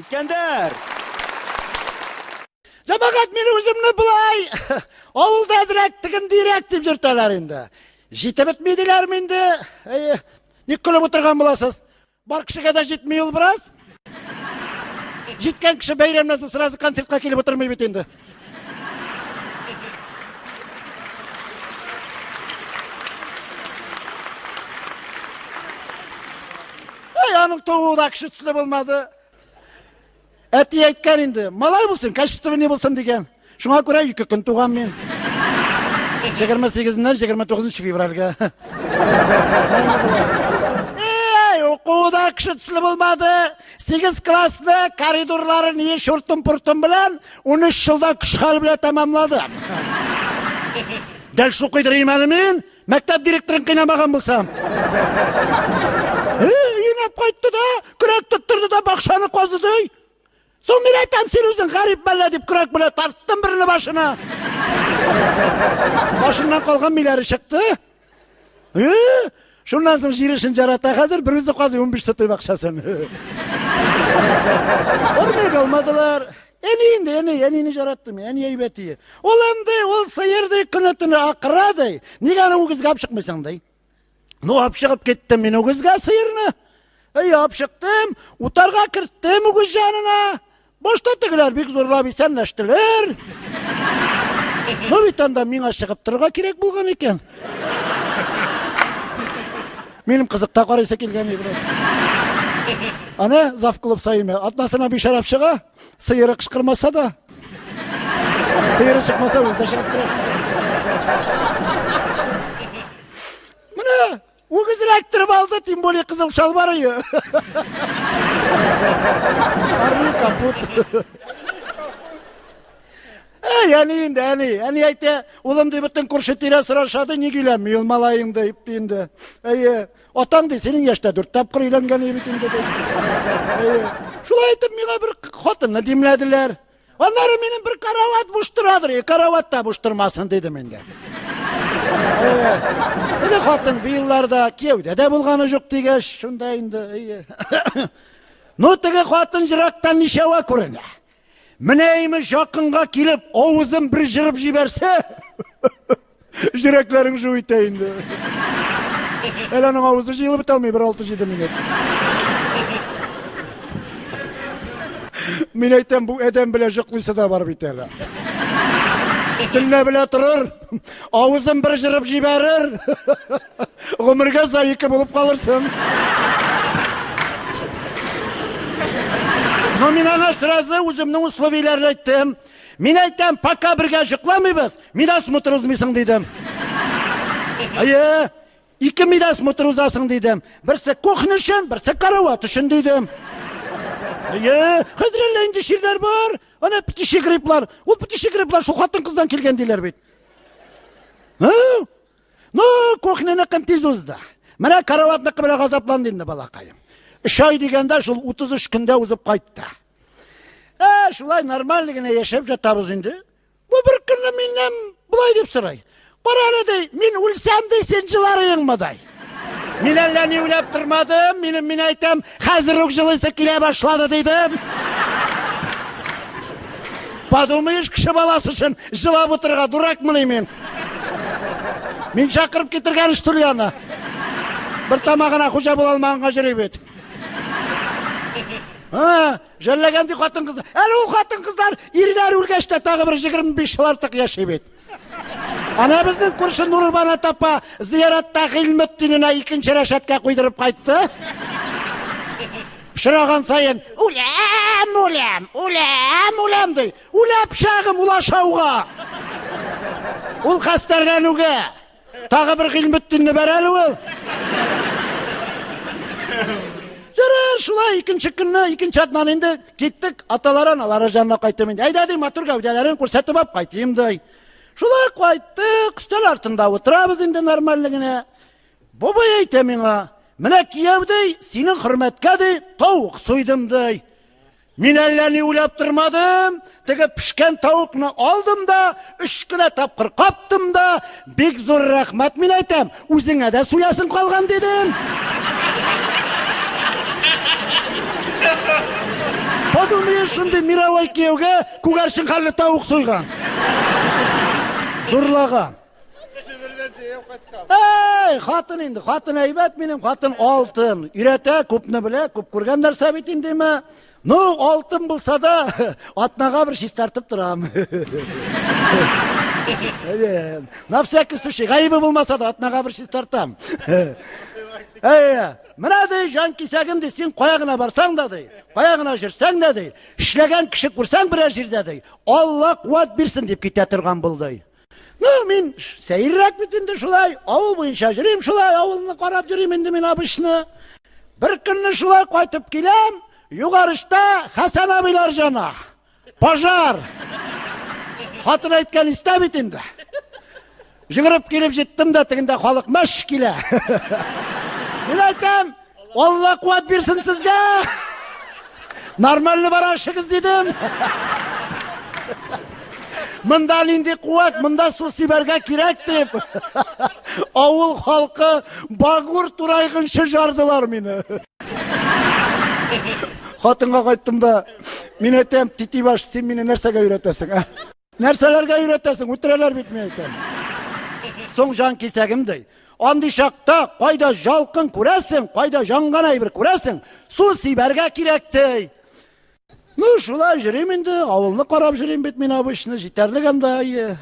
İskender! Жамағат мен өзімні бұлай ауылда әзірәктігін директіп жүрталар енді. Жетіп өтмейділер менді. Не күліп отырған боласыз? Бар кішіге да жетмей ол біраз. Жеткен кіші бәйремнен сразу концертқа келіп отырмай бет енді. Аның тоғы да кіші түсілі болмады. Әти айтқан енді, малай болсын, качественный болсын деген. Шуңа көре 2 күн туған мен. 28-нен 29 февральға. Оқуда кіші түсілі болмады. 8 классы коридорларын еш ұртым-пұртым білен, 13 жылда күш қал біле тамамладым. Дәл шу қидіреймәнімен, мәктеп директорын қинамаған болсам. Енеп қайтты да, күрек тұттырды да бақшаны қозыды. Сол мен айтам, сен өзің ғарип бәлі деп күрек біле тарттым біріні башына. Башынан қалған миләрі шықты. Шундан соң жирешін жарата қазір, бір өзі қазы 15 сытой бақшасын. Ормей қалмадылар. Әнейін жараттым, әне айбәті. Ол әмді, ол сайырдай күнітіні ақырадай. Неге ана өгізге апшықмайсаңдай? Ну, апшығып кеттім мен өгізге сайырны. Апшықтым, ұтарға кірттім өгіз жанына. Бошта тігілер бек зорлап исән әштілер. Ну, битанда мен ашығып тұрға керек болған екен. Менің қызықта қарайса келгені біраз. Ана, зав қылып сайыме. Атнасына бейшарап шыға, сыйыры қышқырмаса да. Сыйыры шықмаса, өзді шығып тұрашын. Міне, өгізір әктіріп алды, тем более қызыл шалбарыйы. Армей капут. Әне айте, олымды бұттың көрші тері сұрашады, не келем, ел малайыңды еппенді. Отаңды сенің ешті 4 тапқыр үйленген ебетіңді де. Шулай айтып, меға бір қотынны демләділер. Онлары менің бір карават бұштырадыр, караватта бұштырмасын деді менде. Тігі қотын бейілларда кеуде де болғаны жоқ дегеш, шындайынды. Ну, тігі қотын жырақтан нешеуа көріне. Мінейімі жақынға келіп, ауызын бір жырып жіберсе, жүректерің жуйтайынды. Әлінің ауызы жиылып біталмай бір 6-7 минут. Мен айтам, бұл әдем біле жұқлысы да бар бітелі. Тіліне біле тұрыр, ауызын бір жырып жіберір, ғұмырға зайықы болып қалырсың. Но мен аңа сразу өзімнің условияларын айттым. Мен айтам, пока бірге жұқламайбыз, медосмотр ұзмайсың дейдім. 2 медосмотр ұзасың дейдім. Бірсі кухня үшін, бірсі карават үшін дейдім. Қазір әлі шерлер бар, ана птиші гриплар. Ол птиші гриплар шул қатын қыздан келген дейлер бейт. Ну, кухняны қым тез ұзды. Мәне караватны қымыла ғазаплан дейінді балақайым. 3 ай дегенде шул 33 күнде ұзып қайтты. Шулай нормальдігіне ешеп жатабыз енді. Бұл бір күні менен бұлай деп сұрай. Қаралы дей, мен өлсәм дей, сен жыларың мыдай. Мен әлі не өлеп тұрмадым, мен айтам, қазір өк жылысы келе башлады дейдім. Подумаешь, кіші баласы үшін жылап отырға дурак мұны мен. Мен шақырып кетірген үштілияны. Бір тамағына құжа бол алмағанға жүре бет. Жәлләгенде қатын қыздар. Әлі ол қатын қыздар ерілер өлгешті тағы бір 25 жыл артық яшай бет. Ана біздің көрші Нұрбана тапа зияратта ғилметтініне 2-ші рәшатқа қойдырып қайтты. Шыраған сайын, үләм дей. Үләп шағым ұлашауға. Ол қастарғануға. Тағы бір ғилметтіні бәр әлі ол. Жарар, шулай, 2-ші күнні, 2-ші атынан енді кеттік, аталары аналары жанына қайтым енді. Айда дей, матур гәудәлерін көрсетіп ап қайтым дей. Шулай қайттық, үстел артында отырабыз енді нормалігіне. Бобай айтам меңа, міне киевдей, сенің құрметке дей, тауық сойдым дей. Мен әлләні өлеп тұрмадым, тігі пішкен тауықны алдым да, 3 күні тапқыр қаптым да, бек зор рахмат мен айтам, өзіңе де суясын қалған дедім. думаю, шундай мировой күйеуге күгәршін қарлы тауық сойған. Зұрлаған. Қатын енді, қатын әйбәт менің, қатын алтын. Үйреті, көпні біле, көп көрген нәрсе бет енді ме? Ну, алтын болса да, атнаға бір шиз тартып тұрам. На всякий случай, ғайыбы болмаса да, атнаға бір шиз тартам. Мынадей жан кисәгімді сен қояғына барсаң да дей, қояғына жүрсәң да дей, ішлеген кіші көрсәң бірер жерде дей, Алла қуат берсін деп кете тұрған болдай. Ну, мен сәйіррәк бүтінді шулай, ауыл бойынша жүрем шулай, ауылыны қарап жүрем енді мен абышны. Бір күнні шулай қайтып келем, юғарышта Хасан абайлар жана. Пожар. Қатын айтқан істә бітінді. Жүгіріп келіп жеттім да, тігінде халық мәш келе. Мен айтам, Алла қуат берсін сізге. Нормальны бар ашығыз дедім. Мында нинди қуат, мында су сибәргә керек деп. Ауыл халқы бағур турайғыншы жардылар мені. Қатынға қайттым да, мен айтам, тити баш, сен мені нәрсеге үйретесің? Нәрселерге үйретесің, өтірелер бітмей айтам. Соң жан кесегімдей. Анды шақта қайда жалқын көресің, қайда жанған айбір көресің, су сибәргә керектей. Ну, шулай жүрем енді, ауылны қарап жүрем бет мен абышны, жетерлік андай.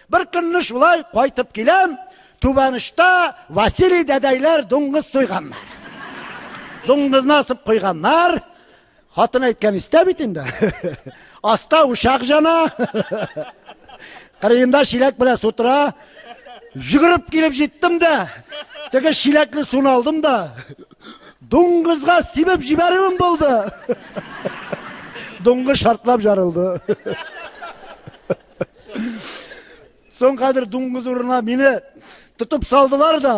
Бір күнні шулай қайтып келем, Түбәнішта Василий дәдәйлер доңғыз сойғаннар. Доңғыз насып қойғаннар, қатын айтқан істә бет енді. Аста ушақ жана, қырыйында шилек біле сутыра, жүгіріп келіп жеттім де, тегі шилеклі суын алдым да, доңғызға себеп жіберуім болды. Доңғыз шартлап жарылды. Соң қадыр доңғыз ұрына мені тұтып салдылар да,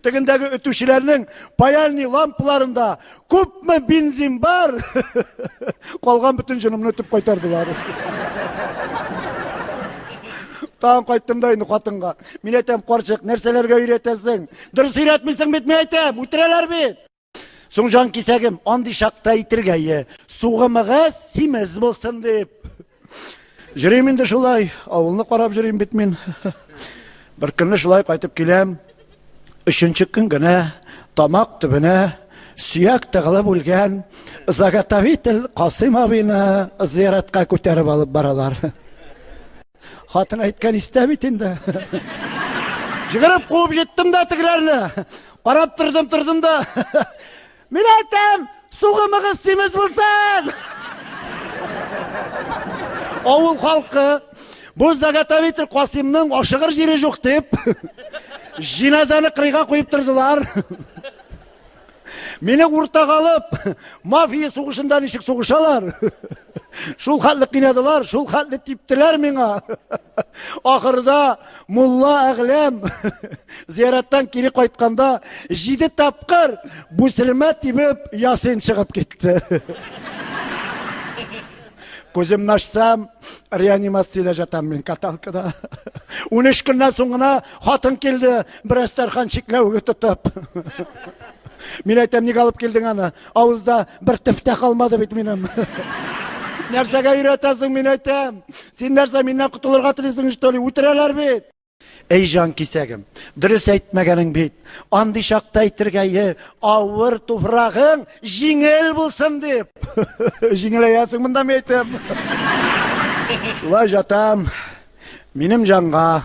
тігіндегі өтушілерінің паяльный лампыларында көпмі бензин бар, қалған бүтін жынымны өтіп қайтардылар. Тағын қайттым да енді қатынға. Мен айтам, қоршық, нәрселерге үйретесің. Дұрыс үйретмейсің бет, мен айтам, өтірелер бет. Соң жан кесегім, анды шақта итіргейі, суғымыға симіз болсын деп. Жүремін де шулай, ауылны қарап жүрем бет мен. Бір күнні шулай қайтып келем, үшінші күн гіне, тамақ түбіне, сүйек тығылып өлген, заготовитель Қасым абыны зияратқа көтеріп алып баралар. Қатын айтқан істә бетінде. Жүгіріп қуып жеттім да тігілерні. Қарап тұрдым да. Мен айтам, суғымығы семіз болсын. Ауыл халқы, бұл заготовитель Қасымның ашығыр жері жоқ деп, жиназаны қырыға қойып тұрдылар. Мені ұрта қалып, мафия соғышында нешік соғышалар. Шул хәтлі қинадылар, шул хәтлі типтілер меңа. Ақырда Мулла әғілем зияраттан кері қайтқанда 7 тапқыр бүсілме тибіп ясен шығып кетті. Көзімні ашсам, реанимацияда жатам мен каталкада. 13 күннен соңына қатын келді, бір Астархан шеклеуге тұтып. Мен айтам, неге алып келдің аны? Ауызда бір тіфті қалмады бет менім. Нәрсеге үйретесің, мен айтам. Сен нәрсе менен құтылырға тілесің жтолы, өтірелер бет. Ей жан кесегім, дұрыс айтмағаның бет. Анды шақта айтырғайы, ауыр тұпырағың жеңіл болсын деп. Жеңіл аясың мұнда мен айтам. Шулай жатам, менім жанға,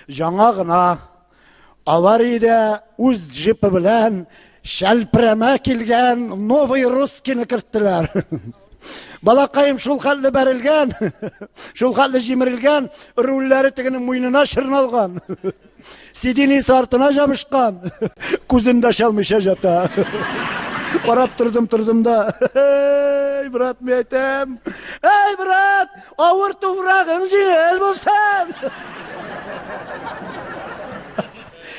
жаңағына, аварийде өз жіпі білән, шәлпірәмә келген новый русскіні кірттілер. Балақайым шул хәтлі бәрілген, шул хәтлі жемірілген, рулләрі тігінің мойнына шырналған. Сидені сартына жабышқан, көзінде шалмыша жата. Қарап тұрдым да. Ей, брат, мен айтам. Ей, брат, ауыр тұпырағың жеңіл болсын.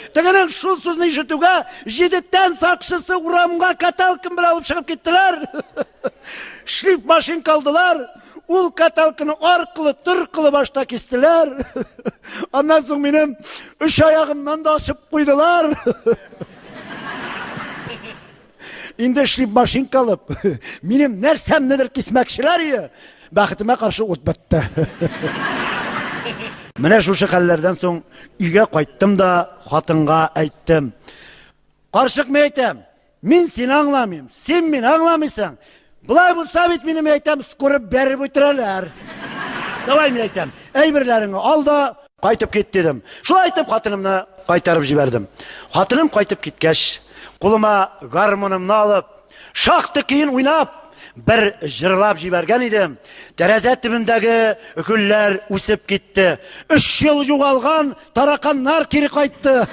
Тігінің шул сөзін ешітуге 7-тен сақшысы ұрамға каталкін бір алып шығып кеттілер. Шлиф машин қалдылар, ол каталкіні арқылы, түрқылы башта кестілер. Аннан соң менің 3 аяғымнан да ашып қойдылар. Инде эшлип машинка алып, минем нәрсәмнедер кисмәкчеләр ие. Бәхетемә каршы ут бетте. Менә шушы хәлләрдән соң өйгә кайттым да хатынга әйттем. Карчык, мен әйтәм, мин сине аңламыйм, син мине аңламыйсың. Булай булса бит минем әйтәм, скорып бәреп үтерәләр. Давай, мен әйтәм, әйберләреңне ал да кайтып кит дидем. Шулай әйтеп хатынымны кайтарып җибәрдем. Хатыным кайтып киткәч, кулыма гармунымны алып, шахты кыйын уйнап, bir җырлап җибәргән идем. Тәрәзә төбендәге гөлләр үсеп китте. 3 ел югалган тараканнар кире кайтты.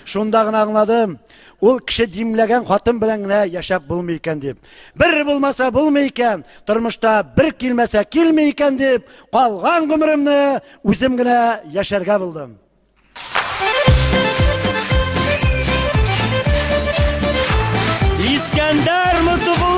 Шунда гына аңладым. Ул кеше димләгән хатын белән генә яшәп булмый икән дип. Бер булмаса булмый икән, тормышта бер килмәсә килмий икән дип, калган гомремне үзем генә яшәргә булдым. İskender mutlu